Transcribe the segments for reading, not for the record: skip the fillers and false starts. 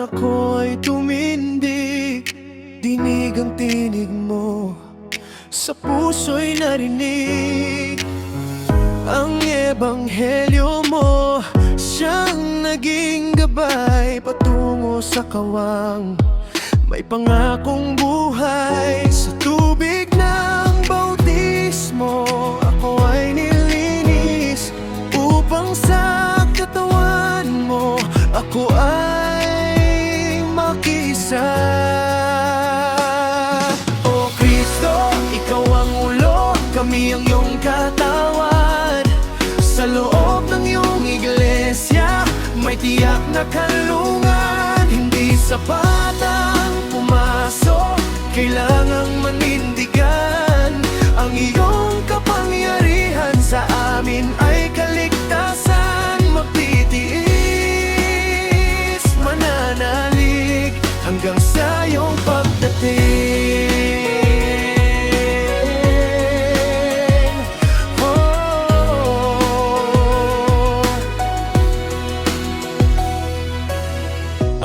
ako'y tumindig, dinig ang tinig mo, sa puso'y narinig. Ang ebanghelyo mo, siyang naging gabay patungo sa kawang may pangakong buhay. Sa tubig ng bautismo, ako ay nilinis upang sa katawan mo ako ay makisa. O Kristo, ikaw ang ulo, kami ang iyong katawan. Sa loob ng iyong iglesia, may tiyak na kanlungan. Hindi sapat ang pumasok, kailangang manindigan. Ang iyong kapangyarihan sa amin ay kaligtasan. Magtitiis, mananalig hanggang sa iyong pagdating.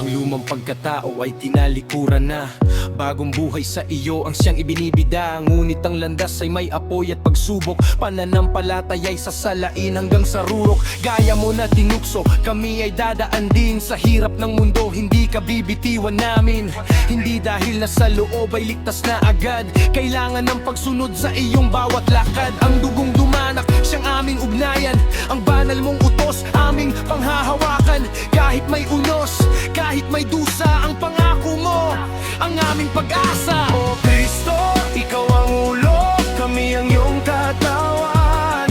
Lumang pagkatao ay tinalikuran na, bagong buhay sa iyo ang siyang ibinibida. Ngunit ang landas ay may apoy at pagsubok, pananampalataya'y sasalain hanggang sa rurok. Gaya mo na tinukso, kami ay dadaan din sa hirap ng mundo. Hindi ka bibitiwan namin, hindi dahil nasa loob ay ligtas na agad. Kailangan ng pagsunod sa iyong bawat lakad. Ang dugong dumanak, siyang aming ugnayan. Ang banal mong utos, aming panghahawakan. Kahit may unos, kahit may dusa, ang pangako mo ang aming pag-asa. O Kristo, ikaw ang ulo, kami ang iyong katawan.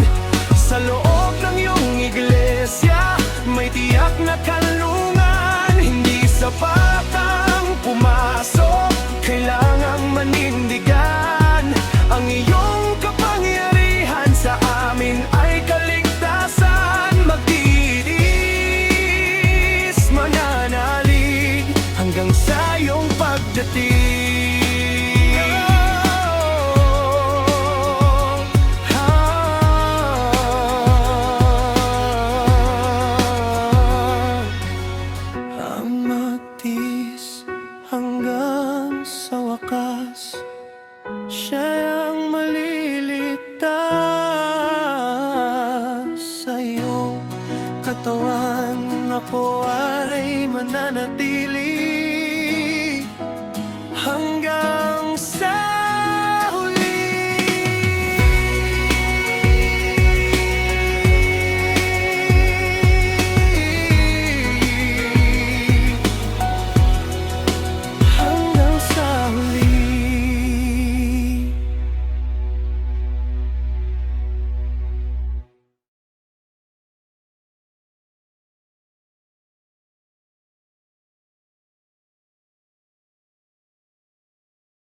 Sa loob ng iyong iglesia, may tiyak na kanlungan. Hindi sapat ang pumasok, kailangang manindigan. Ang iyong kapangyarihan sa amin ay kaligtasan. Magtitiis, mananalig hanggang sa iyong pagdating.